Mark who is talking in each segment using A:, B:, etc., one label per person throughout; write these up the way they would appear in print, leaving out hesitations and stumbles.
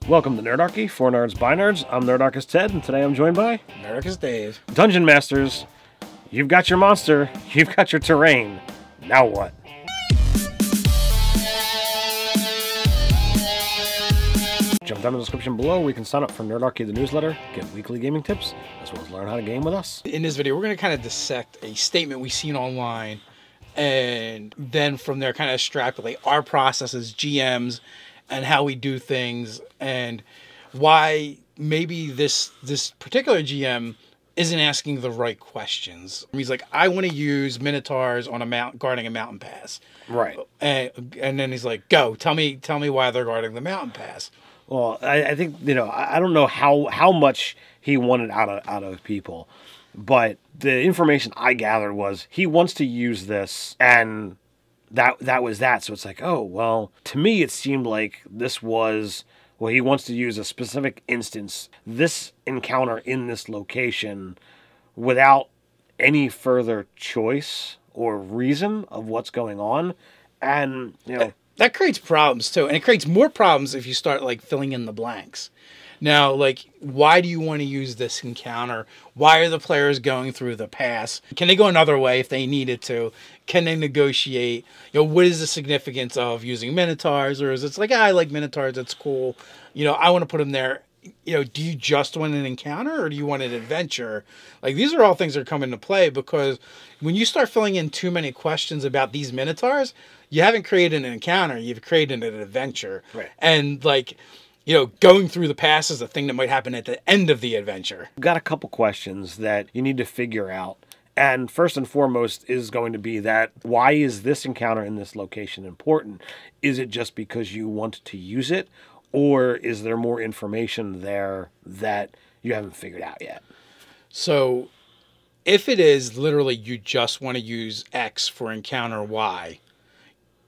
A: Welcome to Nerdarchy, for nerds by nerds. I'm Nerdarchist Ted, and today I'm joined by
B: Nerdarchist Dave.
A: Dungeon Masters. You've got your monster, you've got your terrain. Now what? Jump down in the description below where you can sign up for Nerdarchy, the newsletter, get weekly gaming tips, as well as learn how to game with us.
B: In this video, we're going to kind of dissect a statement we've seen online, and then from there kind of extrapolate our process as GMs and how we do things, and why maybe this particular GM isn't asking the right questions. He's like, I want to use Minotaurs on a mountain, guarding a mountain pass.
A: Right.
B: And then he's like, go, tell me why they're guarding the mountain pass.
A: Well, I think, I don't know how much he wanted out of people, but the information I gathered was he wants to use this, and that was that. So it's like, oh, well, to me it seemed like this was, well, he wants to use a specific instance, this encounter in this location, without any further choice or reason of what's going on. And,
B: that creates problems too. And it creates more problems if you start like filling in the blanks. Now, like, why do you want to use this encounter? Why are the players going through the pass? Can they go another way if they needed to? Can they negotiate? What is the significance of using Minotaurs? Or is it like, I like Minotaurs, it's cool. I want to put them there. Do you just want an encounter or do you want an adventure? Like, these are all things that are coming into play, because when you start filling in too many questions about these Minotaurs, you haven't created an encounter, you've created an adventure.
A: Right.
B: And like, going through the pass is a thing that might happen at the end of the adventure.
A: We've got a couple questions that you need to figure out. And first and foremost is going to be that, why is this encounter in this location important? Is it just because you want to use it? Or is there more information there that you haven't figured out yet?
B: So if it is literally you just want to use X for encounter Y,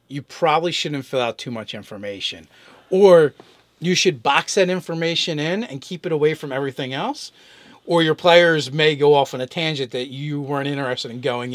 B: you probably shouldn't fill out too much information. Or you should box that information in and keep it away from everything else. Or your players may go off on a tangent that you weren't interested in going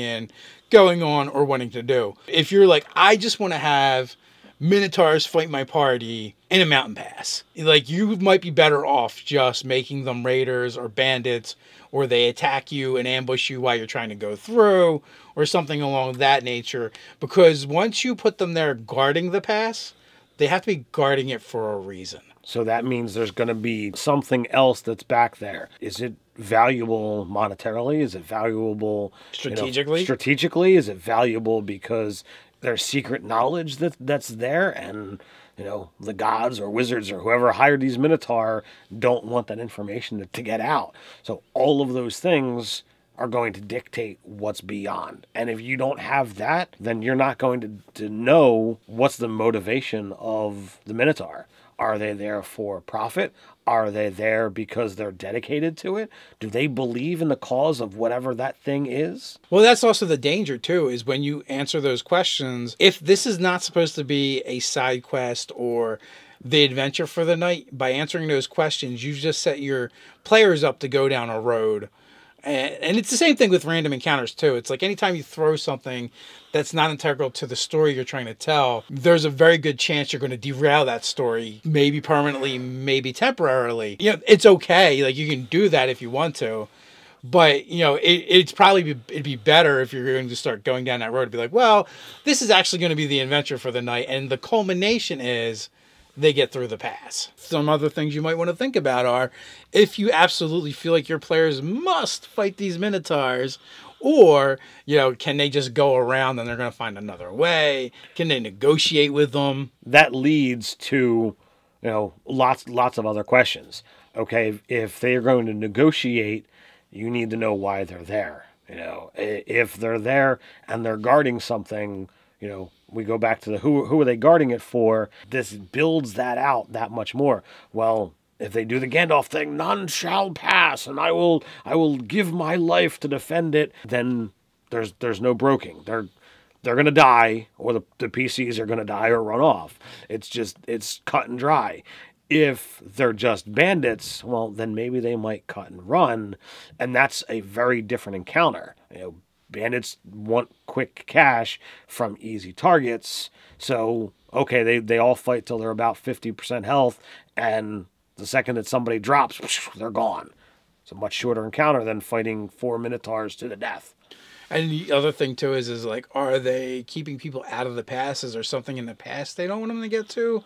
B: on, or wanting to do. If you're like, I just want to have Minotaurs fight my party in a mountain pass, like, you might be better off just making them raiders or bandits, or they attack you and ambush you while you're trying to go through, or something along that nature. Because once you put them there guarding the pass, they have to be guarding it for a reason.
A: So that means there's going to be something else that's back there. Is it valuable monetarily? Is it valuable
B: strategically?
A: Strategically, is it valuable because there's secret knowledge that's there, and the gods or wizards or whoever hired these Minotaur don't want that information to get out. So all of those things are going to dictate what's beyond. And if you don't have that, then you're not going to know what's the motivation of the Minotaur. Are they there for profit? Are they there because they're dedicated to it? Do they believe in the cause of whatever that thing is?
B: Well, that's also the danger too, is when you answer those questions, if this is not supposed to be a side quest or the adventure for the night, by answering those questions, you just set your players up to go down a road. And it's the same thing with random encounters too. It's like anytime you throw something that's not integral to the story you're trying to tell, there's a very good chance you're going to derail that story, maybe permanently, maybe temporarily. It's okay. Like, you can do that if you want to. But, it'd be better if you're going to start going down that road to be like, well, this is actually going to be the adventure for the night. And the culmination is they get through the pass. Some other things you might want to think about are, if you absolutely feel like your players must fight these Minotaurs, or, can they just go around and they're going to find another way? Can they negotiate with them?
A: That leads to, lots of other questions. Okay, if they're going to negotiate, you need to know why they're there. If they're there and they're guarding something, we go back to the who are they guarding it for? This builds that out that much more. Well, if they do the Gandalf thing, none shall pass, and I will give my life to defend it, then there's no broking. They're going to die, or the PCs are going to die or run off. It's cut and dry. If they're just bandits, well, then maybe they might cut and run, and that's a very different encounter. Bandits want quick cash from easy targets, so okay, they all fight till they're about 50% health, and the second that somebody drops, they're gone. It's a much shorter encounter than fighting 4 Minotaurs to the death.
B: And the other thing too is like, are they keeping people out of the pass? Is there something in the past they don't want them to get to?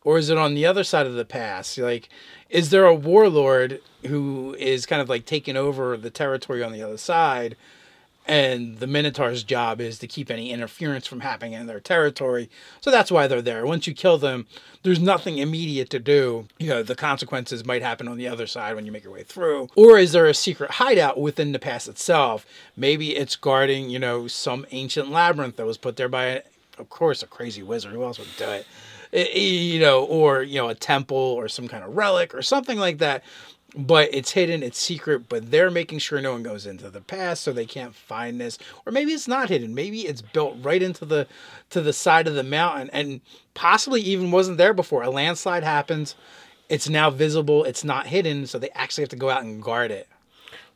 B: Or is it on the other side of the pass? Like, is there a warlord who is kind of like taking over the territory on the other side? And the Minotaur's job is to keep any interference from happening in their territory. So that's why they're there. Once you kill them, there's nothing immediate to do. You know, the consequences might happen on the other side when you make your way through. Or is there a secret hideout within the pass itself? Maybe it's guarding, you know, some ancient labyrinth that was put there by, of course, a crazy wizard. Who else would do it? You know, or, you know, a temple or some kind of relic or something like that. But it's hidden, it's secret, but they're making sure no one goes into the past so they can't find this. Or maybe it's not hidden. Maybe it's built right into the side of the mountain and possibly even wasn't there before. A landslide happens, it's now visible, it's not hidden, so they actually have to go out and guard it.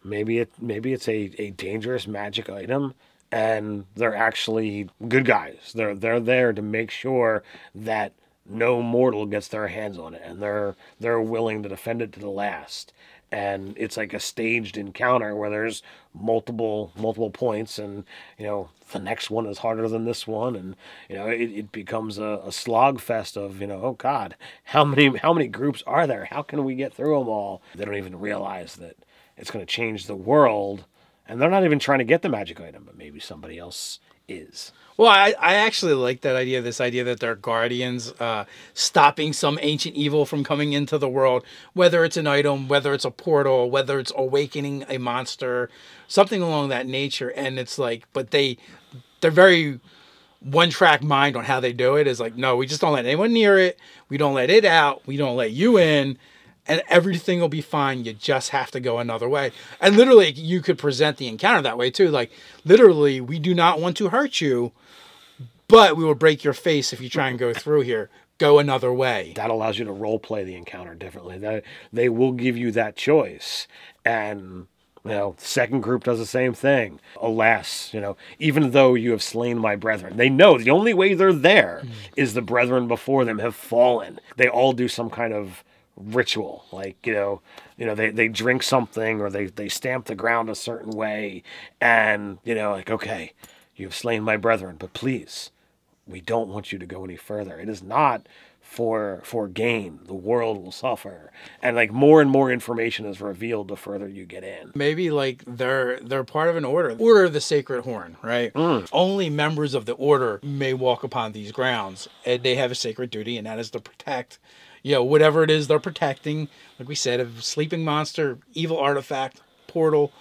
A: Maybe it's a dangerous magic item, and they're actually good guys. They're there to make sure that no mortal gets their hands on it, and they're willing to defend it to the last. And it's like a staged encounter where there's multiple points, and you know the next one is harder than this one, and you know it becomes a slog fest of, you know, oh God, how many groups are there? How can we get through them all? They don't even realize that it's going to change the world, and they're not even trying to get the magic item, but maybe somebody else is.
B: Well, I actually like that idea, this idea that they're guardians, stopping some ancient evil from coming into the world, whether it's an item, whether it's a portal, whether it's awakening a monster, something along that nature. And it's like, but they're very one-track mind on how they do it. Is like, no, we just don't let anyone near it. We don't let it out. We don't let you in. And everything will be fine. You just have to go another way. And literally, you could present the encounter that way too. Like, literally, we do not want to hurt you, but we will break your face if you try and go through here. Go another way.
A: That allows you to role play the encounter differently. They will give you that choice. And, you know, the second group does the same thing. Alas, you know, even though you have slain my brethren, they know the only way they're there is the brethren before them have fallen. They all do some kind of ritual, like, you know, they drink something, or they stamp the ground a certain way, and, you know, like, okay, you've slain my brethren, but please, we don't want you to go any further. It is not for gain. The world will suffer. And like more and more information is revealed the further you get in.
B: Maybe like they're part of an order of the Sacred Horn, right? Only members of the order may walk upon these grounds, and they have a sacred duty, and that is to protect, you know, whatever it is they're protecting. Like we said, a sleeping monster, evil artifact, portal,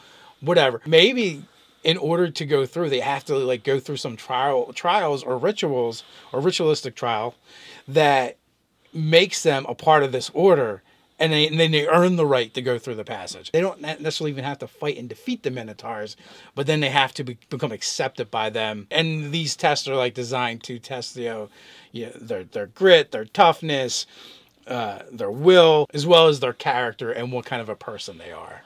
B: whatever. Maybe in order to go through, they have to like go through some trials or rituals or ritualistic trial that makes them a part of this order. And then they earn the right to go through the passage. They don't necessarily even have to fight and defeat the Minotaurs, but then they have to become accepted by them. And these tests are like designed to test, their grit, their toughness, their will, as well as their character and what kind of a person they are.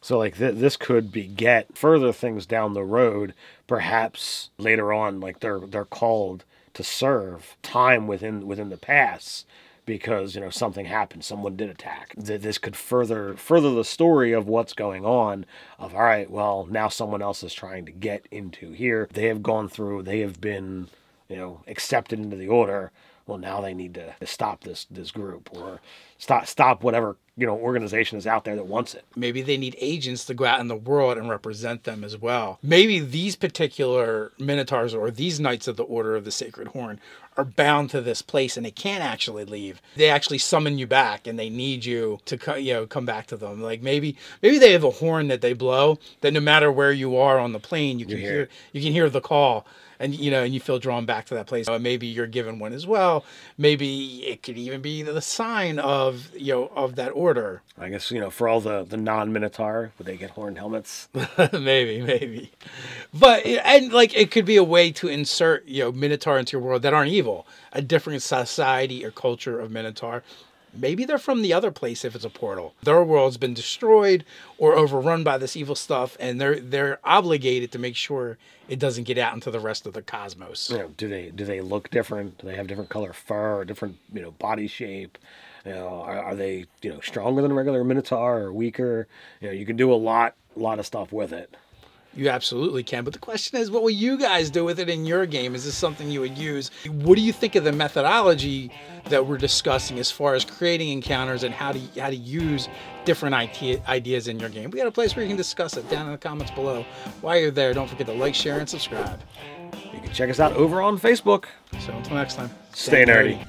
A: So like this could beget further things down the road. Perhaps later on, like they're called to serve time within the pass, because, you know, something happened, someone did attack. This could further the story of what's going on, of, all right, well, now someone else is trying to get into here. They have gone through, they have been, you know, accepted into the order. Well, now they need to stop this group, or stop whatever, you know, organization is out there that wants it.
B: Maybe they need agents to go out in the world and represent them as well. Maybe these particular Minotaurs or these Knights of the Order of the Sacred Horn are bound to this place and they can't actually leave. They actually summon you back and they need you to come back to them. Like maybe they have a horn that they blow that no matter where you are on the plane, you can hear the call. And, you know, and you feel drawn back to that place. Maybe you're given one as well. Maybe it could even be the sign of, of that order.
A: I guess, you know, for all the non-Minotaur, would they get horned helmets?
B: maybe. But, and like, it could be a way to insert, Minotaur into your world that aren't evil. A different society or culture of Minotaur. Maybe they're from the other place if it's a portal. Their world's been destroyed or overrun by this evil stuff, and they're obligated to make sure it doesn't get out into the rest of the cosmos.
A: You know, do they look different? Do they have different color fur, or different body shape? You know, are they stronger than a regular Minotaur or weaker? You know, you can do a lot of stuff with it.
B: You absolutely can. But the question is, what will you guys do with it in your game? Is this something you would use? What do you think of the methodology that we're discussing as far as creating encounters and how to use different ideas in your game? We got a place where you can discuss it down in the comments below. While you're there, don't forget to like, share, and subscribe.
A: You can check us out over on Facebook.
B: So until next time,
A: stay nerdy.